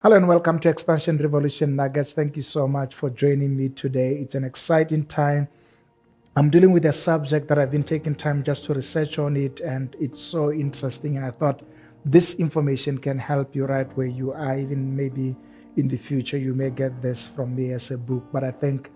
Hello and welcome to Expansion Revolution Nuggets. Thank you so much for joining me today. It's an exciting time. I'm dealing with a subject that I've been taking time just to research on it, and it's so interesting. And I thought this information can help you right where you are. Even maybe in the future, you may get this from me as a book. But I think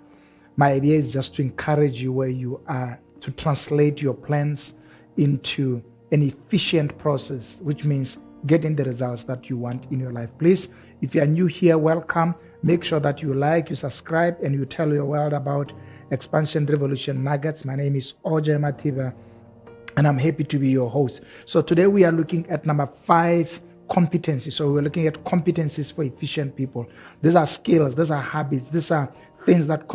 my idea is just to encourage you where you are, to translate your plans into an efficient process, which means getting the results that you want in your life. Please, if you are new here, welcome. Make sure that you like, you subscribe, and you tell your world about Expansion Revolution Nuggets. My name is Oje Mativa, and I'm happy to be your host. So today we are looking at number 5, competencies. So we're looking at competencies for efficient people. These are skills, these are habits, these are things that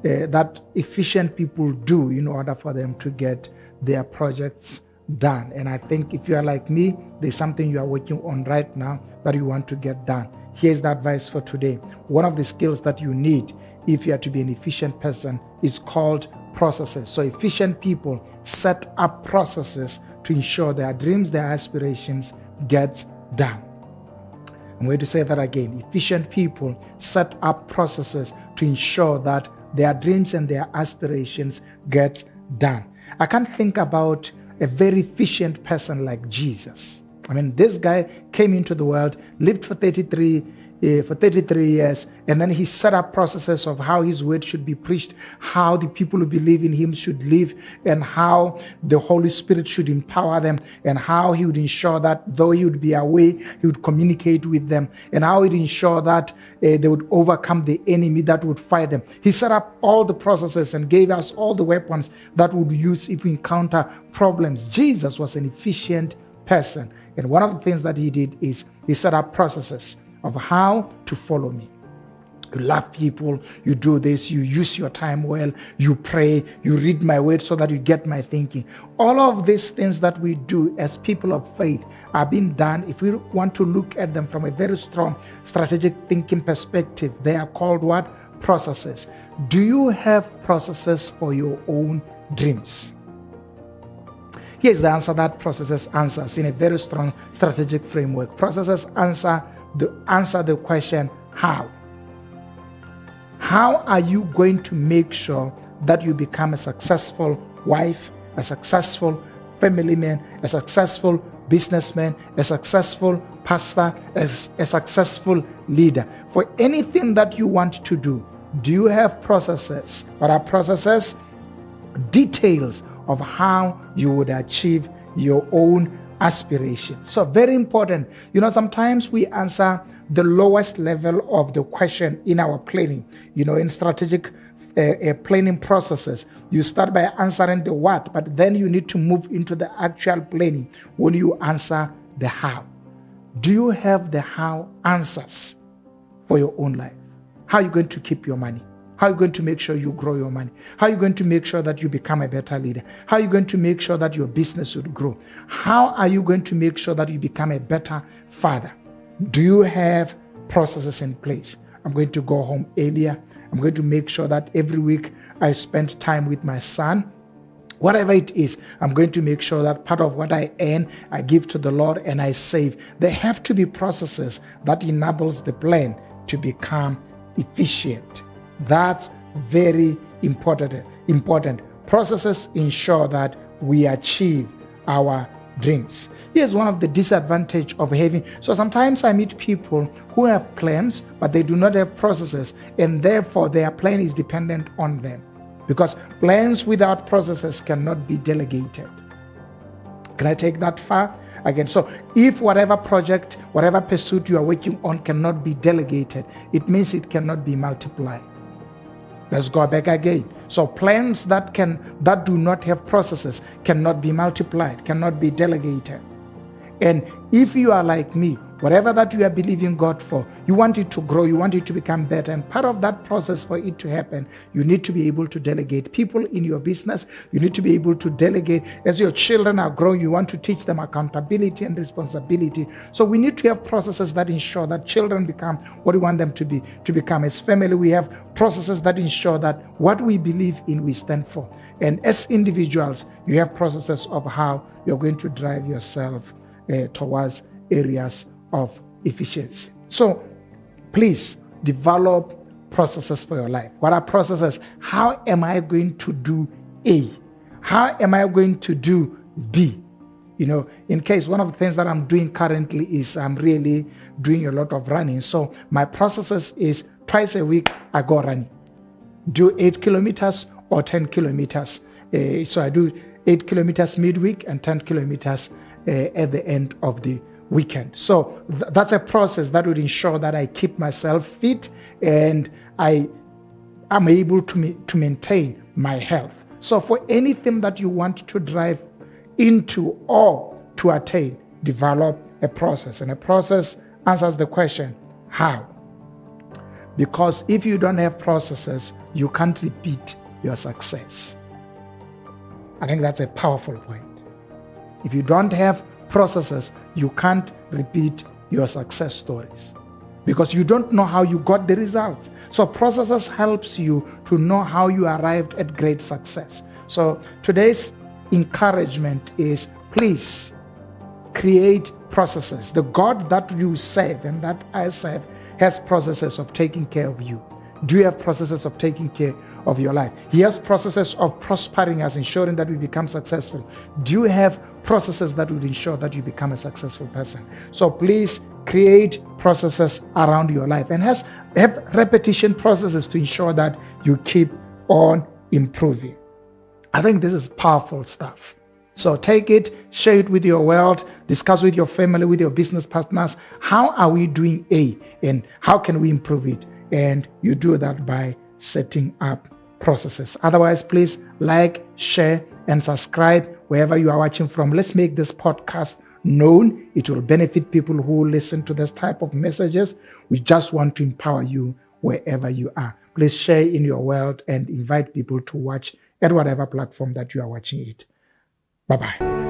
that efficient people do in order for them to get their projects done. And I think if you are like me, there's something you are working on right now that you want to get done. Here's the advice for today. One of the skills that you need if you are to be an efficient person is called processes. So efficient people set up processes to ensure their dreams, their aspirations get done. I'm going to say that again. Efficient people set up processes to ensure that their dreams and their aspirations get done. I can't think about a very efficient person like Jesus. I mean, this guy came into the world, lived for 33 years, and then he set up processes of how his word should be preached, how the people who believe in him should live, and how the Holy Spirit should empower them, and how he would ensure that though he would be away, he would communicate with them, and how he would ensure that they would overcome the enemy that would fight them. He set up all the processes and gave us all the weapons that we would use if we encounter problems. Jesus was an efficient person, and one of the things that he did is he set up processes of how to follow me. You love people, you do this, you use your time well, you pray, you read my word so that you get my thinking. All of these things that we do as people of faith are being done. If we want to look at them from a very strong strategic thinking perspective, they are called what? Processes. Do you have processes for your own dreams? Here's the answer that processes answers in a very strong strategic framework. Processes answer the question, how? How are you going to make sure that you become a successful wife, a successful family man, a successful businessman, a successful pastor, a successful leader? For anything that you want to do you have processes? What are processes? Details of how you would achieve your own aspiration. So very important. Sometimes we answer the lowest level of the question in our planning. In strategic planning processes, you start by answering the what, but then you need to move into the actual planning when you answer the how. Do you have the how answers for your own life? How are you going to keep your money? How are you going to make sure you grow your money? How are you going to make sure that you become a better leader? How are you going to make sure that your business would grow? How are you going to make sure that you become a better father? Do you have processes in place? I'm going to go home earlier. I'm going to make sure that every week I spend time with my son. Whatever it is, I'm going to make sure that part of what I earn, I give to the Lord and I save. There have to be processes that enables the plan to become efficient. That's very important. Processes ensure that we achieve our dreams. Here's one of the disadvantages of having. So sometimes I meet people who have plans, but they do not have processes, and therefore their plan is dependent on them. Because plans without processes cannot be delegated. Can I take that far? Again, so if whatever project, whatever pursuit you are working on cannot be delegated, it means it cannot be multiplied. Let's go back again. So plans that do not have processes cannot be multiplied, cannot be delegated. And if you are like me, whatever that you are believing God for, you want it to grow, you want it to become better. And part of that process for it to happen, you need to be able to delegate. People in your business, you need to be able to delegate. As your children are growing, you want to teach them accountability and responsibility. So we need to have processes that ensure that children become what we want them to become. As family, we have processes that ensure that what we believe in, we stand for. And as individuals, you have processes of how you're going to drive yourself towards areas of efficiency. So please develop processes for your life. What are processes? How am I going to do A? How am I going to do B? In case one of the things that I'm doing currently is I'm really doing a lot of running. So my processes is twice a week I go running. Do 8 kilometers or 10 kilometers. So I do 8 kilometers midweek and 10 kilometers at the end of the weekend. So that's a process that would ensure that I keep myself fit and I am able to maintain my health. So for anything that you want to drive into or to attain, develop a process. And a process answers the question, how? Because if you don't have processes, you can't repeat your success. I think that's a powerful point. If you don't have processes, you can't repeat your success stories because you don't know how you got the results. So processes helps you to know how you arrived at great success. So today's encouragement is, please create processes. The God that you serve and that I serve has processes of taking care of you. Do you have processes of taking care of your life? He has processes of prospering us, ensuring that we become successful. Do you have processes that would ensure that you become a successful person? So please create processes around your life and have repetition processes to ensure that you keep on improving. I think this is powerful stuff. So take it, share it with your world, discuss with your family, with your business partners. How are we doing A and how can we improve it? And you do that by setting up processes. Otherwise, please like, share, and subscribe wherever you are watching from. Let's make this podcast known. It will benefit people who listen to this type of messages. We just want to empower you wherever you are. Please share in your world and invite people to watch at whatever platform that you are watching it. Bye-bye.